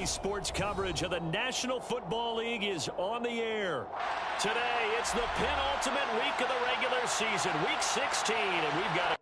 Sports coverage of the National Football League is on the air. Today, it's the penultimate week of the regular season, Week 16, and we've got a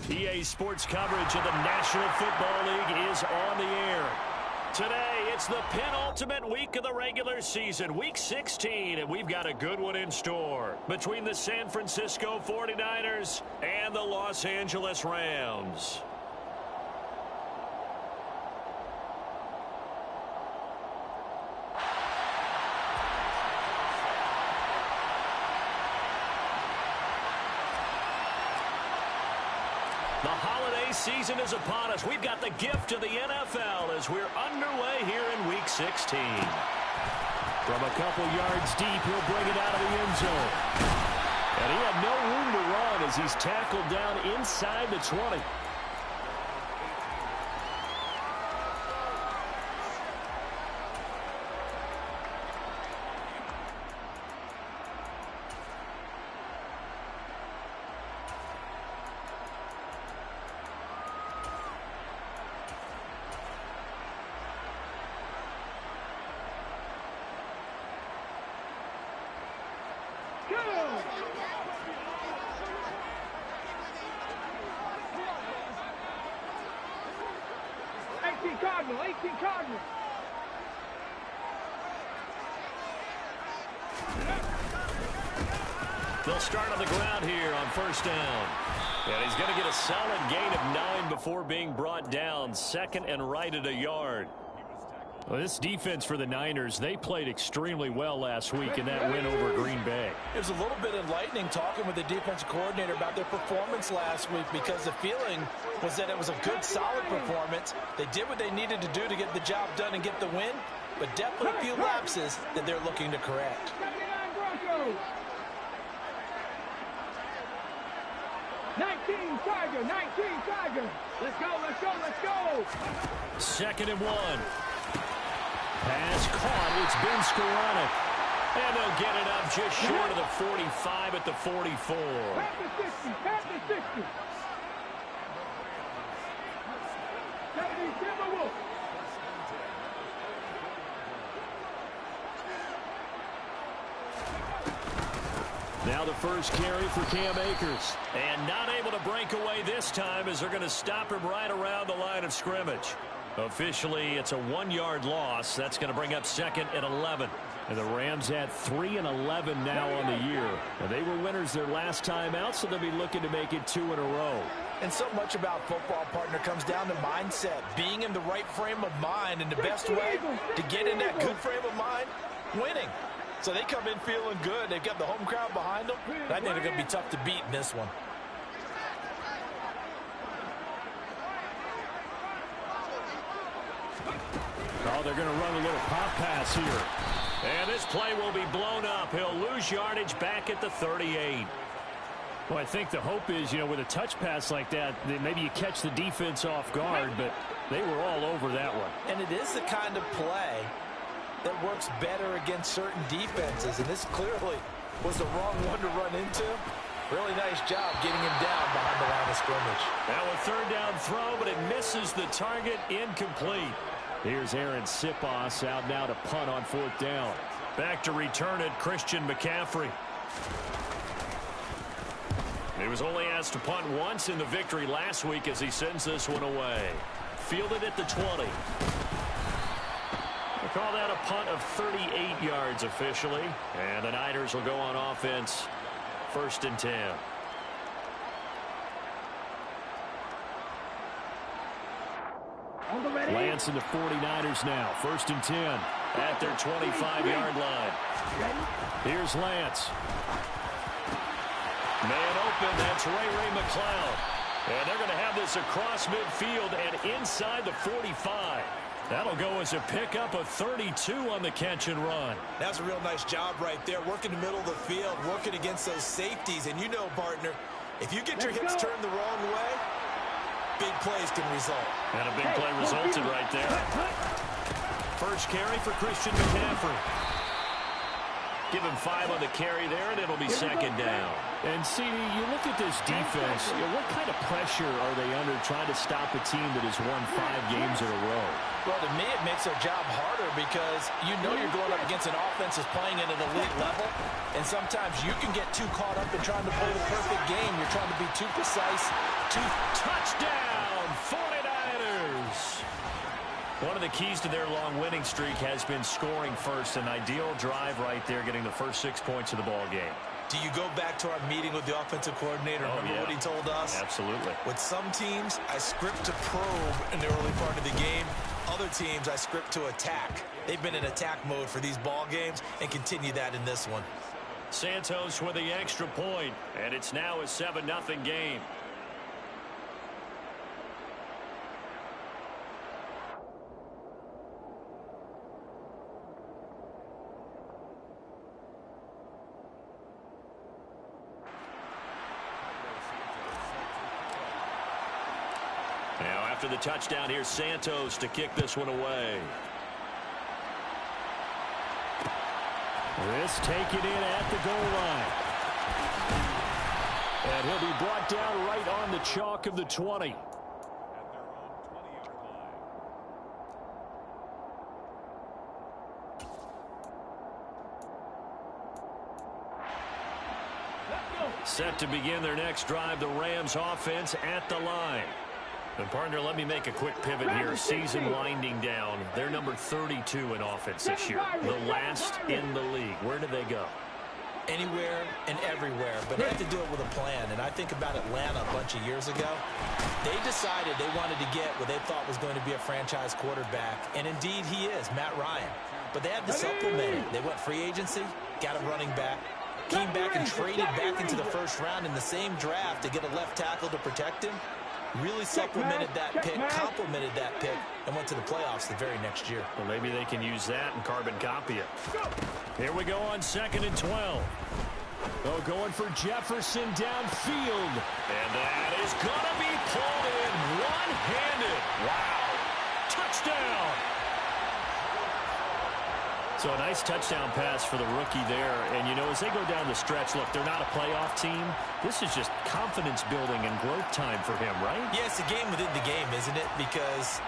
EA Sports coverage of the National Football League is on the air. Today, it's the penultimate week of the regular season, Week 16, and we've got a good one in store between the San Francisco 49ers and the Los Angeles Rams. The holiday season is upon us. We've got the gift of the NFL as we're underway here in Week 16. From a couple yards deep, he'll bring it out of the end zone. And he had no room to run as he's tackled down inside the 20. Cardinal, 18 Cardinal. They'll start on the ground here on first down. And he's going to get a solid gain of 9 before being brought down. Second and right at a yard. Well, this defense for the Niners, they played extremely well last week in that win over Green Bay. It was a little bit enlightening talking with the defensive coordinator about their performance last week because the feeling was that it was a good, solid performance. They did what they needed to do to get the job done and get the win, but definitely a few lapses that they're looking to correct. 19 Tiger, 19 Tiger. Let's go, let's go, let's go. Second and 1. Pass caught. It's Ben Skoranek. And they'll get it up just short of the 45 at the 44. Pat the 60, pat the 60. 70 Timberwolves. Now the first carry for Cam Akers. And not able to break away this time as they're going to stop him right around the line of scrimmage. Officially, it's a 1-yard loss. That's going to bring up second and 11. And the Rams at 3 and 11 now on the year. And they were winners their last time out, so they'll be looking to make it 2 in a row. And so much about football, partner, comes down to mindset. Being in the right frame of mind, and the best way to get in that good frame of mind, winning. So they come in feeling good. They've got the home crowd behind them. I think they're going to be tough to beat in this one. Oh, they're going to run a little pop pass here. And this play will be blown up. He'll lose yardage back at the 38. Well, I think the hope is, with a touch pass like that, that maybe you catch the defense off guard, but they were all over that one. And it is the kind of play that works better against certain defenses, and this clearly was the wrong one to run into. Really nice job getting him down behind the line of scrimmage. Now a third down throw, but it misses the target, incomplete. Here's Aaron Siposs out now to punt on fourth down. Back to return it, Christian McCaffrey. He was only asked to punt once in the victory last week as he sends this one away. Fielded at the 20. They call that a punt of 38 yards officially. And the Niners will go on offense. 1st and 10. Lance and the 49ers now. 1st and 10 at their 25-yard line. Here's Lance. Man open, that's Ray McCloud. And they're going to have this across midfield and inside the 45. That'll go as a pickup of 32 on the catch and run. That's a real nice job right there, working the middle of the field, working against those safeties. And you know, partner, if you get your hips turned the wrong way, big plays can result. And a big play resulted right there. First carry for Christian McCaffrey. Give him 5 on the carry there, and it'll be 2nd down. And, CD, you look at this defense, what kind of pressure are they under trying to stop a team that has won 5 games in a row? Well, to me, it makes their job harder because you know you're going up against an offense that's playing at an elite level, and sometimes you can get too caught up in trying to play the perfect game. You're trying to be too precise. Touchdown, 49ers! One of the keys to their long winning streak has been scoring first. An ideal drive right there, getting the first 6 points of the ball game. Do you go back to our meeting with the offensive coordinator? Remember what he told us? Absolutely. With some teams, I script to probe in the early part of the game. Other teams, I script to attack. They've been in attack mode for these ball games and continue that in this one. Santos with the extra point, and it's now a 7-0 game. Now after the touchdown, here's Santos to kick this one away. This taken in at the goal line. And he'll be brought down right on the chalk of the 20. Set to begin their next drive, the Rams offense at the line. And partner, let me make a quick pivot here. Season winding down. They're number 32 in offense this year. The last in the league. Where do they go? Anywhere and everywhere, but they have to do it with a plan. And I think about Atlanta a bunch of years ago. They decided they wanted to get what they thought was going to be a franchise quarterback. And indeed he is, Matt Ryan. But they had to supplement it. They went free agency, got a running back, came back and traded back into the first round in the same draft to get a left tackle to protect him. Really supplemented that pick, complemented that pick, and went to the playoffs the very next year. Well, maybe they can use that and carbon copy it. Here we go on 2nd and 12. Oh, going for Jefferson downfield. And that is going to be pulled in one-handed. Wow. Touchdown. So a nice touchdown pass for the rookie there. And, as they go down the stretch, look, they're not a playoff team. This is just confidence building and growth time for him, right? Yeah, it's a game within the game, isn't it? Because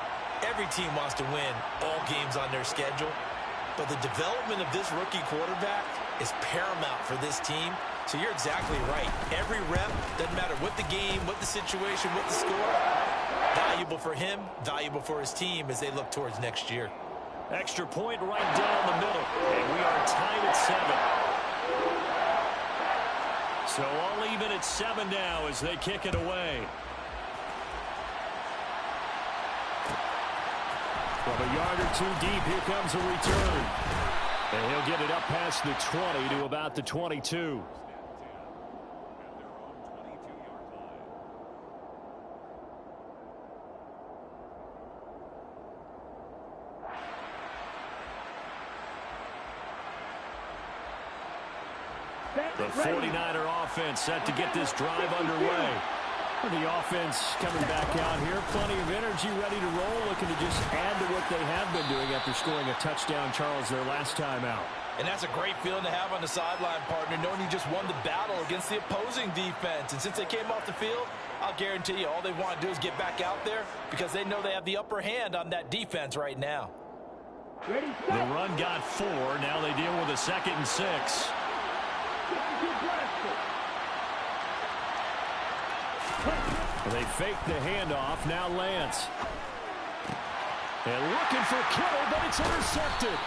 every team wants to win all games on their schedule. But the development of this rookie quarterback is paramount for this team. So you're exactly right. Every rep, doesn't matter what the game, what the situation, what the score, valuable for him, valuable for his team as they look towards next year. Extra point right down the middle. And we are tied at 7. So all even at 7 now as they kick it away. From a yard or two deep, here comes a return. And he'll get it up past the 20 to about the 22. The 49er offense set to get this drive underway. The offense coming back out here. Plenty of energy, ready to roll, looking to just add to what they have been doing after scoring a touchdown, Charles, their last time out. And that's a great feeling to have on the sideline, partner, knowing you just won the battle against the opposing defense. And since they came off the field, I'll guarantee you all they want to do is get back out there because they know they have the upper hand on that defense right now. The run got 4. Now they deal with a 2nd and 6. They fake the handoff. Now Lance. And looking for Kittle, but it's intercepted.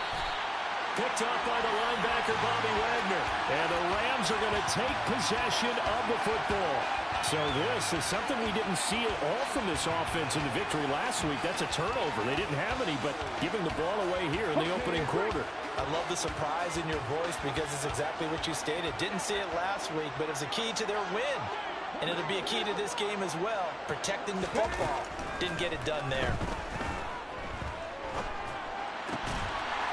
Picked up by the linebacker, Bobby Wagner. And the Rams are going to take possession of the football. So this is something we didn't see at all from this offense in the victory last week. That's a turnover. They didn't have any, but giving the ball away here in the opening quarter. I love the surprise in your voice because it's exactly what you stated. Didn't see it last week, but it's a key to their win. And it'll be a key to this game as well, protecting the football. Didn't get it done there.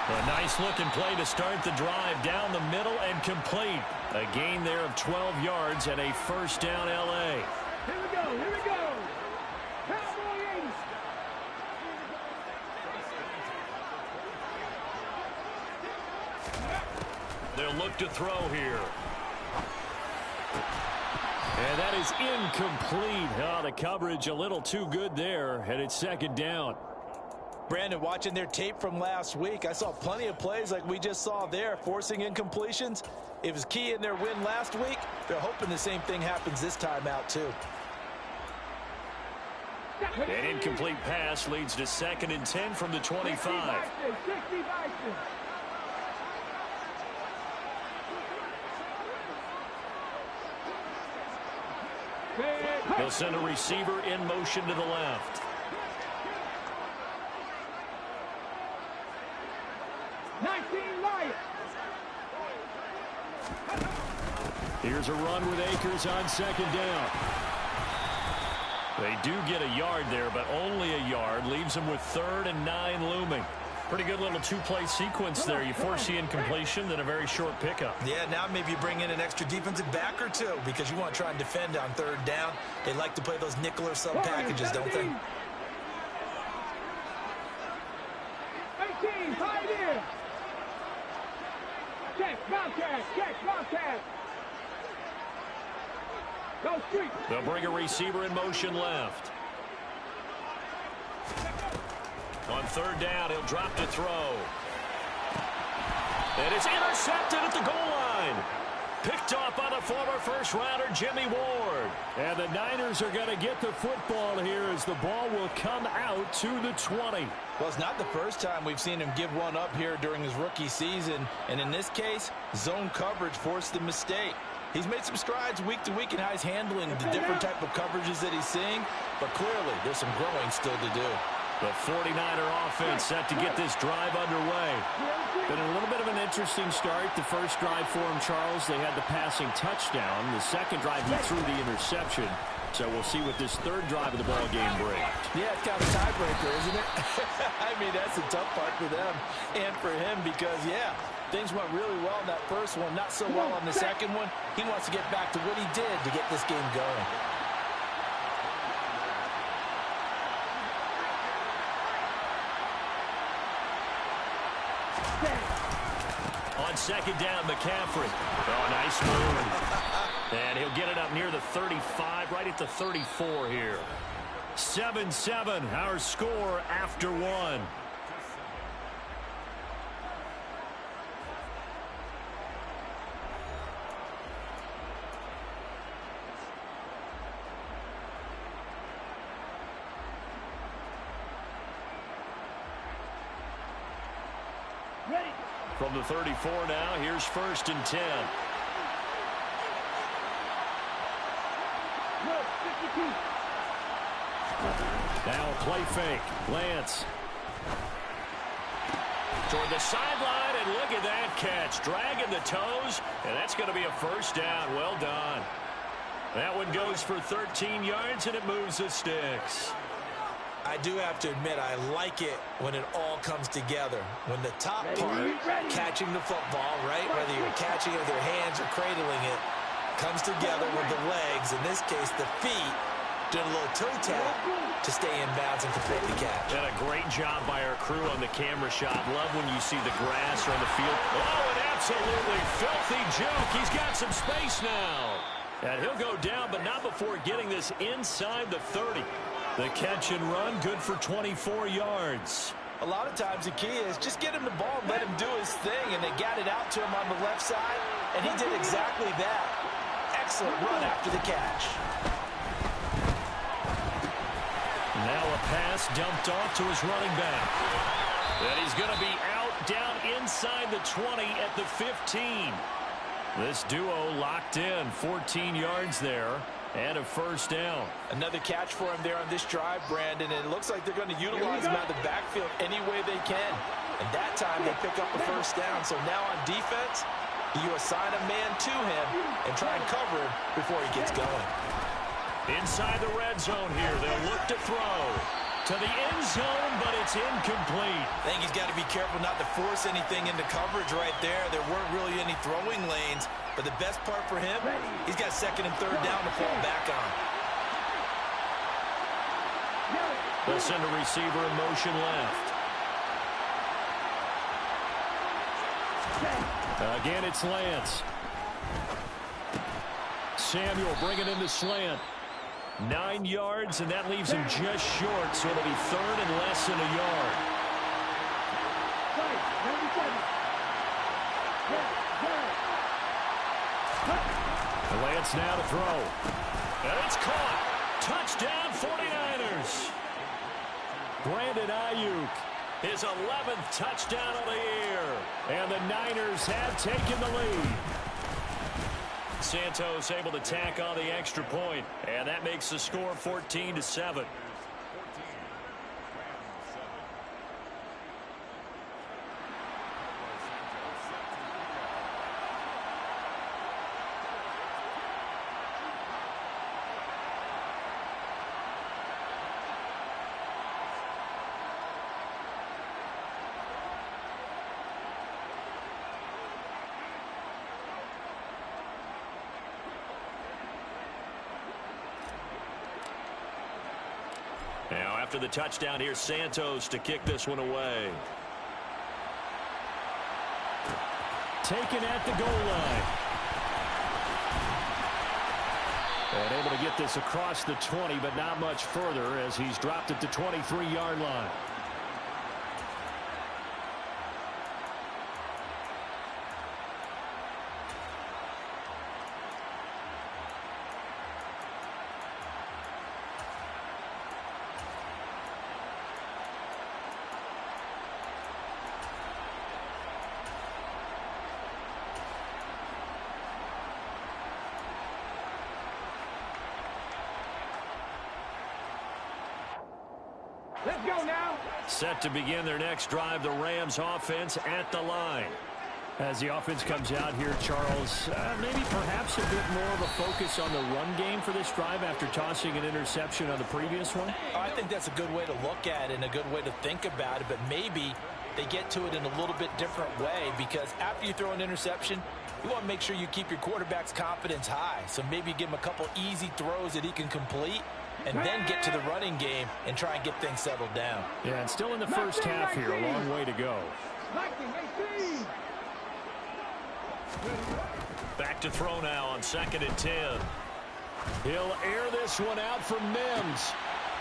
A nice-looking play to start the drive down the middle and complete. A gain there of 12 yards and a first down L.A. Here we go, here we go. Cowboy 80. They'll look to throw here. And that is incomplete. Oh, the coverage a little too good there, and it's 2nd down. Brandon, watching their tape from last week, I saw plenty of plays like we just saw there, forcing incompletions. It was key in their win last week. They're hoping the same thing happens this time out, too. An incomplete pass leads to 2nd and 10 from the 25. They'll send a receiver in motion to the left. Here's a run with Akers on 2nd down. They do get a yard there, but only a yard. Leaves them with 3rd and 9 looming. Pretty good little 2-play sequence there. You force the incompletion, then a very short pickup. Yeah, now maybe you bring in an extra defensive back or two because you want to try and defend on 3rd down. They like to play those nickel or sub packages, don't they? 18, pioneer. Check, Bobcat, check, Bobcat. Go street. They'll bring a receiver in motion left. On 3rd down, he'll drop to throw. And it's intercepted at the goal line. Picked off by the former first-rounder, Jimmy Ward. And the Niners are going to get the football here as the ball will come out to the 20. Well, it's not the first time we've seen him give one up here during his rookie season. And in this case, zone coverage forced the mistake. He's made some strides week to week in how he's handling the different type of coverages that he's seeing. But clearly, there's some growing still to do. The 49er offense set to get this drive underway. Been a little bit of an interesting start. The first drive for him, Charles, they had the passing touchdown. The second drive, he threw the interception. So we'll see what this 3rd drive of the ball game brings. Yeah, it's kind of a tiebreaker, isn't it? I mean, that's the tough part for them and for him because, yeah, things went really well in that first one, not so well on the second one. He wants to get back to what he did to get this game going. On 2nd down, McCaffrey. Oh, nice move. And he'll get it up near the 35, right at the 34 here. 7-7, our score after 1. From the 34 now, here's 1st and 10. Now play fake. Lance. Toward the sideline, and look at that catch. Dragging the toes, and that's going to be a first down. Well done. That one goes for 13 yards, and it moves the sticks. I do have to admit, I like it when it all comes together. When the top part, catching the football, right, whether you're catching it with your hands or cradling it, comes together with the legs, in this case the feet, doing a little toe tap to stay in bounds and complete the catch. And a great job by our crew on the camera shot. Love when you see the grass or on the field. Oh, an absolutely filthy juke. He's got some space now. And he'll go down, but not before getting this inside the 30. The catch and run, good for 24 yards. A lot of times the key is just get him the ball and let him do his thing, and they got it out to him on the left side, and he did exactly that. Excellent run after the catch. Now a pass dumped off to his running back. And he's going to be out down inside the 20 at the 15. This duo locked in, 14 yards there. And a first down. Another catch for him there on this drive, Brandon. And it looks like they're going to utilize him out of the backfield any way they can. And that time they pick up the first down. So now on defense, you assign a man to him and try and cover him before he gets going. Inside the red zone here. They'll look to throw to the end zone, but it's incomplete. I think he's got to be careful not to force anything into coverage right there. There weren't really any throwing lanes. But the best part for him, he's got second and third down to fall back on. They'll send a receiver in motion left. Again, it's Lance. Samuel bringing in the slant. 9 yards, and that leaves him just short, so it'll be third and less than a yard. Lance now to throw. And it's caught. Touchdown 49ers. Brandon Ayuk, his 11th touchdown of the year. And the Niners have taken the lead. Santos able to tack on the extra point, and that makes the score 14-7. Now, after the touchdown, here's Santos to kick this one away. Taken at the goal line. And able to get this across the 20, but not much further as he's dropped at the 23-yard line. Let's go now. Set to begin their next drive, the Rams offense at the line. As the offense comes out here, Charles, maybe perhaps a bit more of a focus on the run game for this drive after tossing an interception on the previous one? I think that's a good way to look at it and a good way to think about it, but maybe they get to it in a little bit different way, because after you throw an interception, you want to make sure you keep your quarterback's confidence high. So maybe give him a couple easy throws that he can complete, and then get to the running game and try and get things settled down. Yeah, and still in the first half here, a long way to go. 19, 18. Back to throw now on 2nd and 10. He'll air this one out for Mims.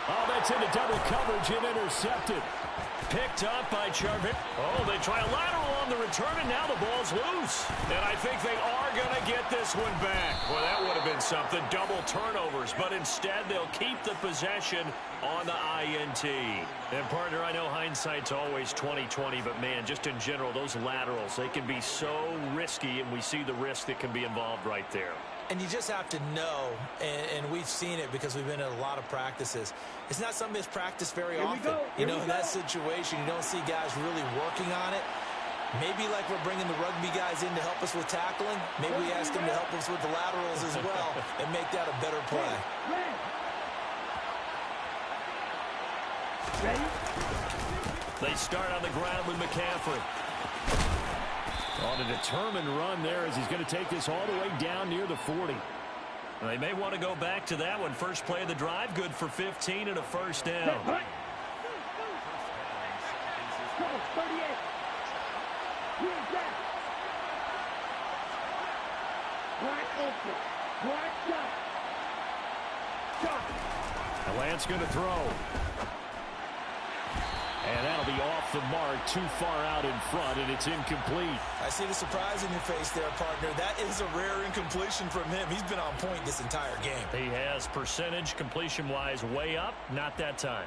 Oh, that's into double coverage and intercepted. Picked up by Jarvis. Oh, they try a lateral on the return, and now the ball's loose. And I think they are going to get this one back. Well, that would have been something, double turnovers. But instead, they'll keep the possession on the INT. And, partner, I know hindsight's always 20/20, but, man, just in general, those laterals, they can be so risky, and we see the risk that can be involved right there. And you just have to know, and we've seen it because we've been in a lot of practices. It's not something that's practiced very often. You know, in that situation, you don't see guys really working on it. Maybe like we're bringing the rugby guys in to help us with tackling, maybe we ask them to help us with the laterals as well and make that a better play. Ready? They start on the ground with McCaffrey. On a determined run there as he's going to take this all the way down near the 40. They may want to go back to that one. First play of the drive, good for 15 and a first down. Trouble, 38. Here's that. Wide open. Wide shot. Shot. Lance going to throw. And that'll be off the mark, too far out in front, and it's incomplete. I see the surprise in your face there, partner. That is a rare incompletion from him. He's been on point this entire game. He has percentage completion-wise way up, not that time.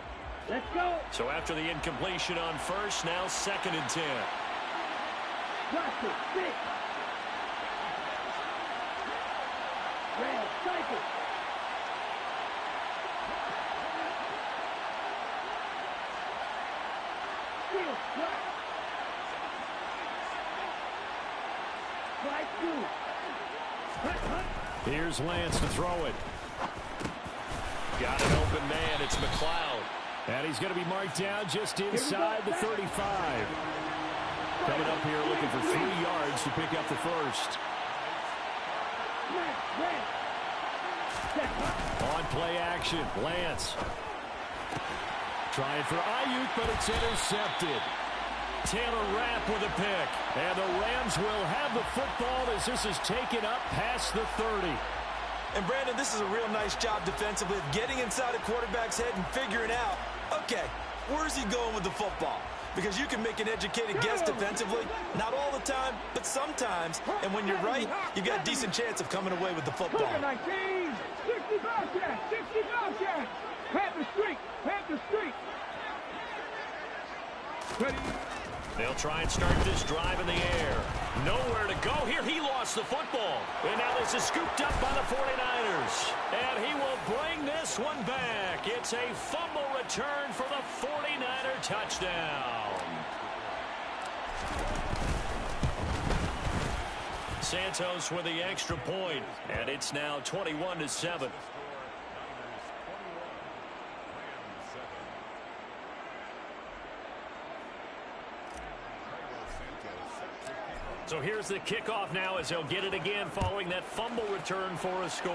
Let's go. So after the incompletion on first, now 2nd and 10. Watch it. 6. Red, cycle. Steal, right. Right through. Here's Lance to throw it. Got an open man. It's McLeod. And he's going to be marked down just inside the 35. Coming up here looking for 3 yards to pick up the first. On play action, Lance. Trying for Ayuk, but it's intercepted. Taylor Rapp with a pick. And the Rams will have the football as this is taken up past the 30. And, Brandon, this is a real nice job defensively of getting inside a quarterback's head and figuring out, okay, where's he going with the football? Because you can make an educated guess defensively, not all the time, but sometimes. And when you're right, you've got a decent chance of coming away with the football. 19, 65 yards, 65 yards. Panther streak, Panther streak. Ready? They'll try and start this drive in the air. Nowhere to go here. He lost the football. And now this is scooped up by the 49ers. And he will bring this one back. It's a fumble return for the 49er touchdown. Santos with the extra point. And it's now 21-7. So here's the kickoff now as he'll get it again following that fumble return for a score.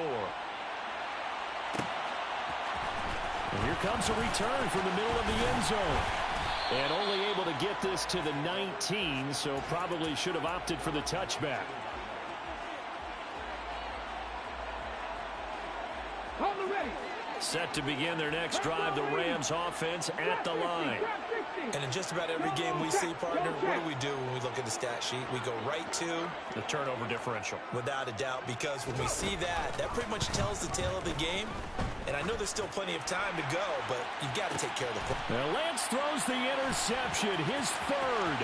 And here comes a return from the middle of the end zone. And only able to get this to the 19, so probably should have opted for the touchback. On the ready. Set to begin their next drive, the Rams offense at the line. And in just about every game we see, partner, what do when we look at the stat sheet? We go right to the turnover differential. Without a doubt, because when we see that, that pretty much tells the tale of the game. And I know there's still plenty of time to go, but you've got to take care of the football. Now Lance throws the interception, his third.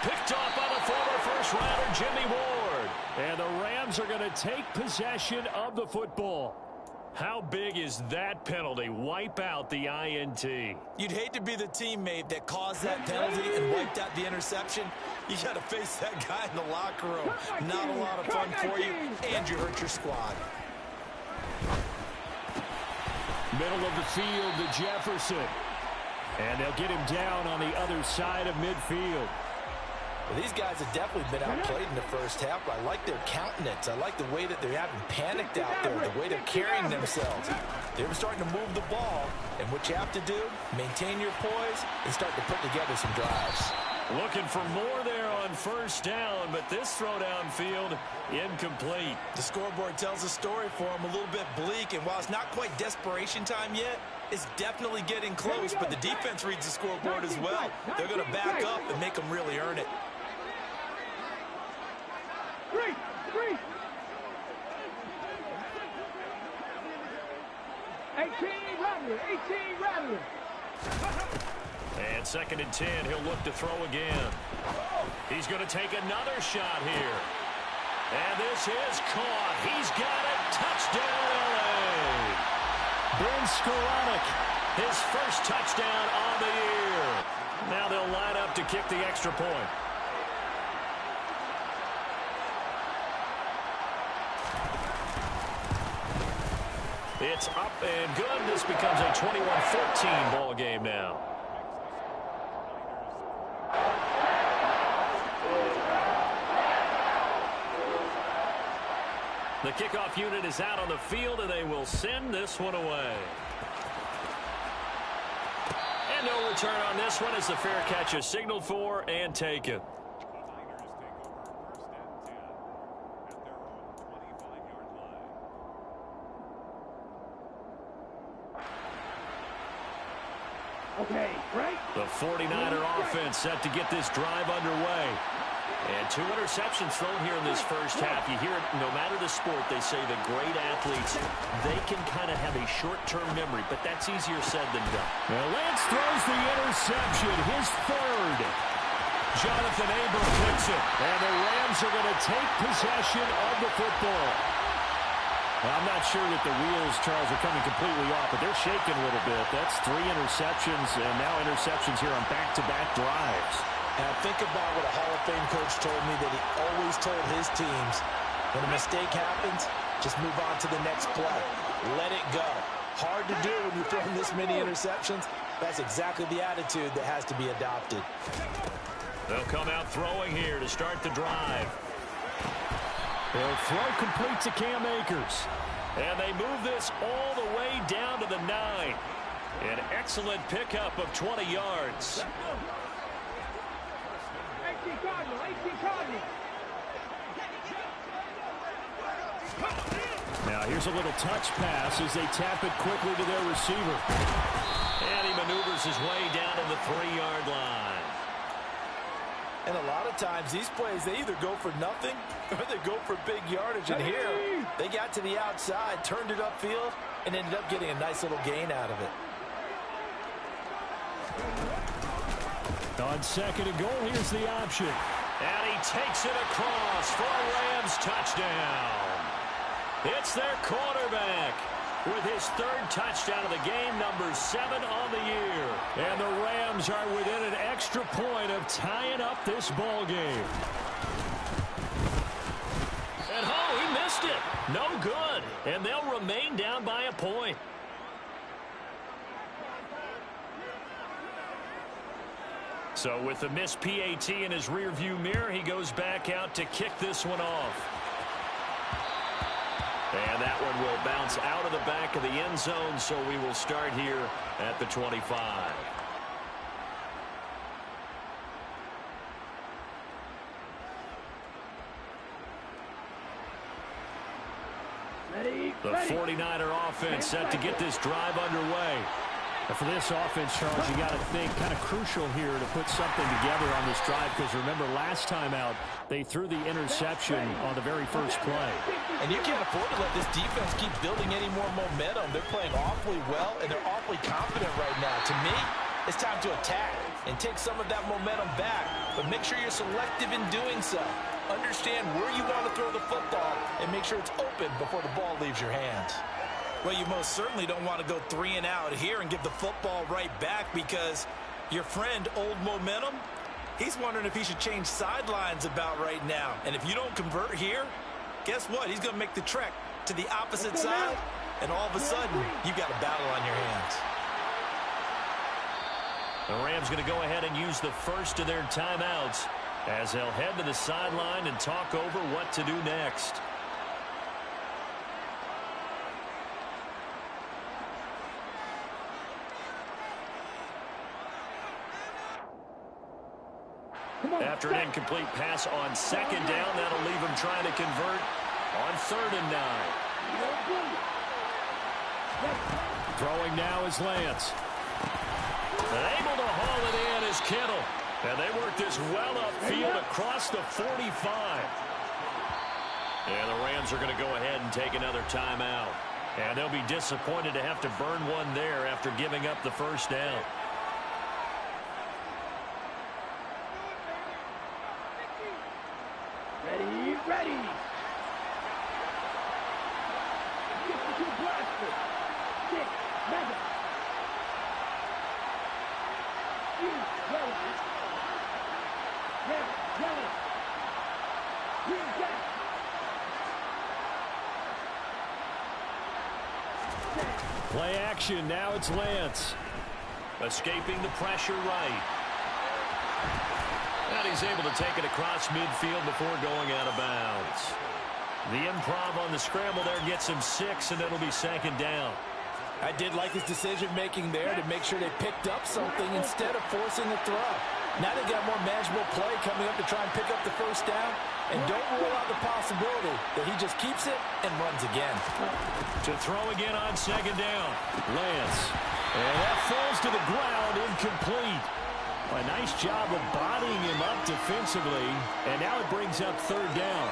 Picked off by the former first-rounder Jimmy Ward. And the Rams are going to take possession of the football. How big is that penalty? Wipe out the INT. You'd hate to be the teammate that caused that penalty and wiped out the interception. You got to face that guy in the locker room. Not a lot of fun for you, and you hurt your squad. Middle of the field to Jefferson. And they'll get him down on the other side of midfield. Well, these guys have definitely been outplayed in the first half. I like their countenance. I like the way that they're having panicked out there, the way they're carrying themselves. They were starting to move the ball, and what you have to do, maintain your poise and start to put together some drives. Looking for more there on first down, but this throw downfield incomplete. The scoreboard tells a story for them, a little bit bleak, and while it's not quite desperation time yet, it's definitely getting close, but the defense reads the scoreboard as well. They're going to back up and make them really earn it. 18 Rattler. And 2nd and 10, he'll look to throw again. He's going to take another shot here. And this is caught. He's got it. Touchdown, LA. Ben Skoranek, his first touchdown on the year. Now they'll line up to kick the extra point. It's up and good. This becomes a 21-14 ball game now. The kickoff unit is out on the field, and they will send this one away. And no return on this one as the fair catch is signaled for and taken. Okay, right? The 49er offense set to get this drive underway. And 2 interceptions thrown here in this first half. You hear it, no matter the sport, they say the great athletes, they can kind of have a short-term memory, but that's easier said than done. Well, Lance throws the interception, his third. Jonathan Abram picks it, and the Rams are going to take possession of the football. Well, I'm not sure that the wheels, Charles, are coming completely off, but they're shaking a little bit. That's 3 interceptions, and now interceptions here on back-to-back drives. And I think about what a Hall of Fame coach told me that he always told his teams, when a mistake happens, just move on to the next play. Let it go. Hard to do when you're throwing this many interceptions. That's exactly the attitude that has to be adopted. They'll come out throwing here to start the drive. They'll throw complete to Cam Akers. And they move this all the way down to the 9. An excellent pickup of 20 yards. Now here's a little touch pass as they tap it quickly to their receiver. And he maneuvers his way down to the 3-yard line. And a lot of times these plays, they either go for nothing or they go for big yardage. And here, they got to the outside, turned it upfield, and ended up getting a nice little gain out of it. On 2nd and goal, here's the option. And he takes it across for a Rams touchdown. It's their quarterback with his 3rd touchdown of the game, number 7 on the year. And the Rams are within an extra point of tying up this ball game. And he missed it. No good. And they'll remain down by a point. So with the missed PAT in his rearview mirror, he goes back out to kick this one off. And that one will bounce out of the back of the end zone, so we will start here at the 25. The 49er offense set to get this drive underway. And for this offense, Charles, you got to think kind of crucial here to put something together on this drive, because remember last time out they threw the interception on the very first play. And you can't afford to let this defense keep building any more momentum. They're playing awfully well, and they're awfully confident right now. To me, it's time to attack and take some of that momentum back, but make sure you're selective in doing so. Understand where you want to throw the football and make sure it's open before the ball leaves your hands. Well, you most certainly don't want to go 3 and out here and give the football right back, because your friend, Old Momentum, he's wondering if he should change sidelines about right now. And if you don't convert here, guess what? He's going to make the trek to the opposite side, and all of a sudden, you've got a battle on your hands. The Rams going to go ahead and use the first of their timeouts as they'll head to the sideline and talk over what to do next. After an incomplete pass on 2nd down, that'll leave him trying to convert on 3rd and 9. Throwing now is Lance. And able to haul it in is Kittle. And they work this well upfield across the 45. And the Rams are going to go ahead and take another timeout. And they'll be disappointed to have to burn one there after giving up the first down. Ready. Play action. Now it's Lance. Escaping the pressure right. And he's able to take it across midfield before going out of bounds. The improv on the scramble there gets him 6, and it'll be second down. I did like his decision-making there to make sure they picked up something instead of forcing the throw. Now they got more manageable play coming up to try and pick up the first down, and don't rule out the possibility that he just keeps it and runs again. To throw again on second down. Lance. And that falls to the ground, incomplete. A nice job of bodying him up defensively, and now it brings up third down.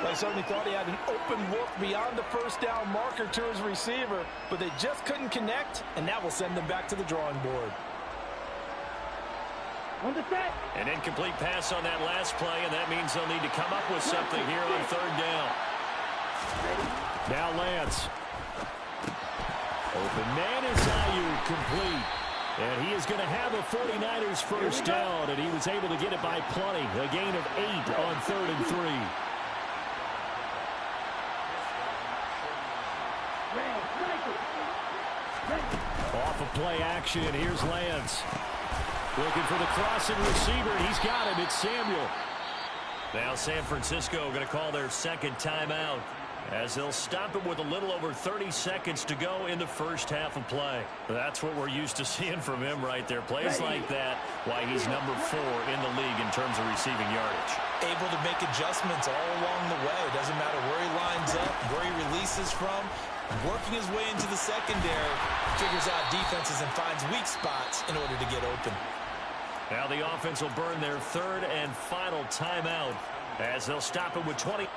I certainly thought he had an open look beyond the first down marker to his receiver, but they just couldn't connect, and that will send them back to the drawing board. On the set. An incomplete pass on that last play, and that means they'll need to come up with something here on third down. Now Lance. Open man is Ayuk, complete. And he is going to have a 49ers first down, and he was able to get it by plenty. A gain of 8 on 3rd and 3. Off of play action, here's Lance. Looking for the crossing receiver, and he's got him. It's Samuel. Now San Francisco going to call their second timeout as they'll stop it with a little over 30 seconds to go in the first half of play. That's what we're used to seeing from him right there. Plays like that, why he's number 4 in the league in terms of receiving yardage. Able to make adjustments all along the way. Doesn't matter where he lines up, where he releases from. Working his way into the secondary, figures out defenses and finds weak spots in order to get open. Now the offense will burn their third and final timeout as they'll stop it with 20.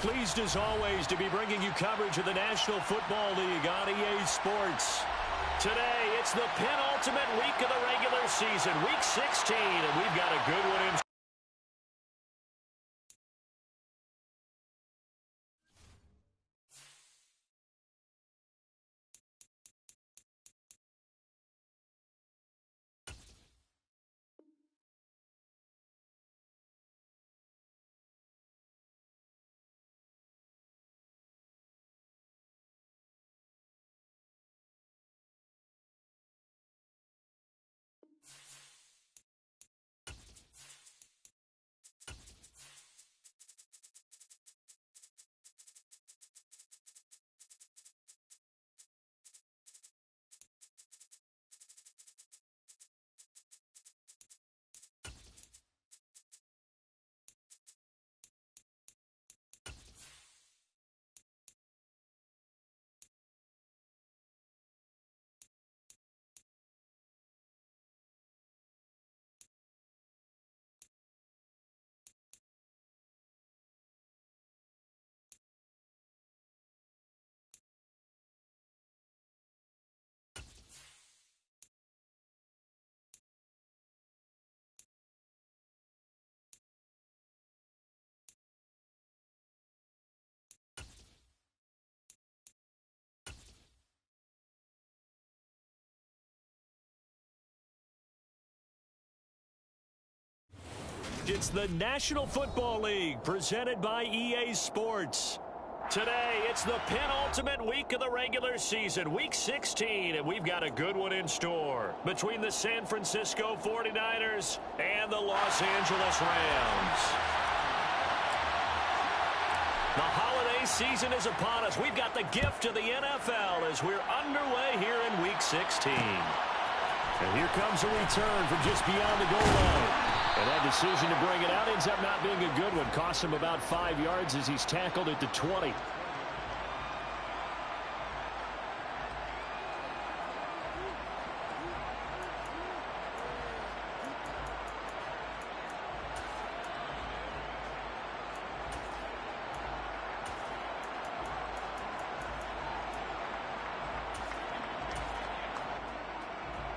pleased as always to be bringing you coverage of the National Football League on EA Sports. Today, it's the penultimate week of the regular season, week 16, and we've got a good one in It's the National Football League presented by EA Sports. Today, it's the penultimate week of the regular season, week 16, and we've got a good one in store between the San Francisco 49ers and the Los Angeles Rams. The holiday season is upon us. We've got the gift of the NFL as we're underway here in week 16. And here comes a return from just beyond the goal line. And that decision to bring it out ends up not being a good one. Cost him about 5 yards as he's tackled at the 20.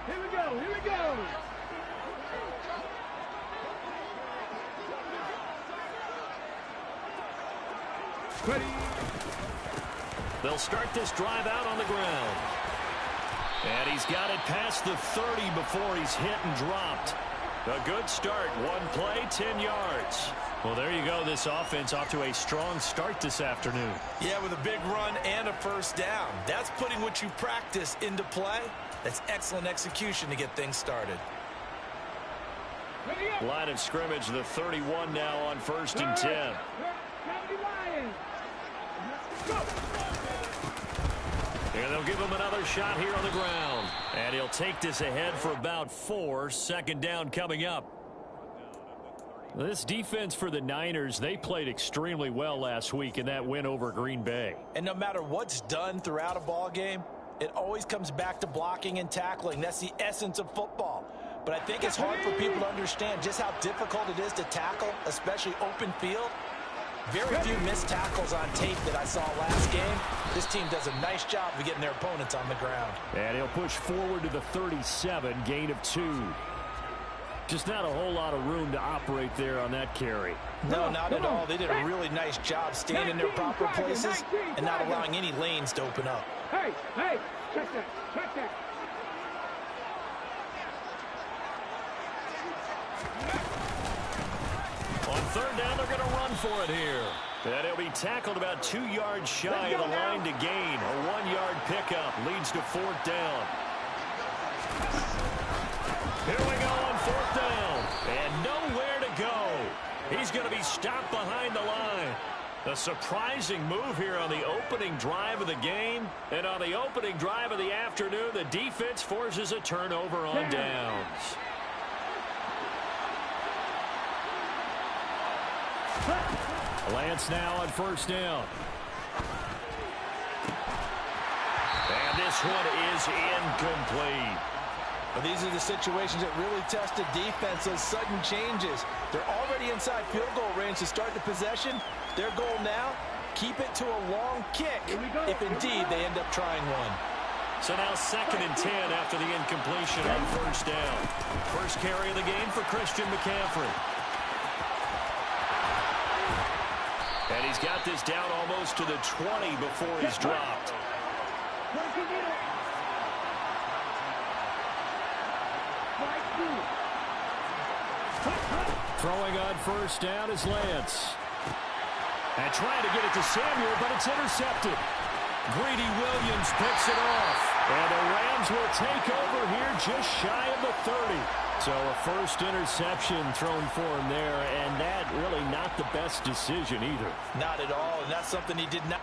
Here we go, here we go. Ready. They'll start this drive out on the ground. And he's got it past the 30 before he's hit and dropped. A good start. One play, 10 yards. Well, there you go. This offense off to a strong start this afternoon. Yeah, with a big run and a first down. That's putting what you practice into play. That's excellent execution to get things started. Line of scrimmage, the 31 now on 1st and 10. And they'll give him another shot here on the ground. And he'll take this ahead for about 4. Second down coming up. This defense for the Niners, they played extremely well last week in that win over Green Bay. And no matter what's done throughout a ball game, it always comes back to blocking and tackling. That's the essence of football. But I think it's hard for people to understand just how difficult it is to tackle, especially open field. Very few missed tackles on tape that I saw last game. This team does a nice job of getting their opponents on the ground. And he'll push forward to the 37, gain of 2. Just not a whole lot of room to operate there on that carry. No, not at all. They did a really nice job staying in their proper places and not allowing any lanes to open up. Hey, check that. On third down, they're going to run for it here. And he'll be tackled about 2 yards shy of the line to gain. A 1-yard pickup leads to 4th down. Here we go on 4th down. And nowhere to go. He's going to be stopped behind the line. A surprising move here on the opening drive of the game. And on the opening drive of the afternoon, the defense forces a turnover on downs. Lance now on 1st down. And this one is incomplete. Well, these are the situations that really test the defense, those sudden changes. They're already inside field goal range to start the possession. Their goal now, keep it to a long kick if indeed they end up trying one. So now 2nd and 10 after the incompletion on first down. First carry of the game for Christian McCaffrey. And he's got this down almost to the 20 before he's dropped. Throwing on first down is Lance. And trying to get it to Samuel, but it's intercepted. Greedy Williams picks it off. And the Rams will take over here just shy of the 30. So a first interception thrown for him there, and that really not the best decision either. Not at all, and that's something he did not...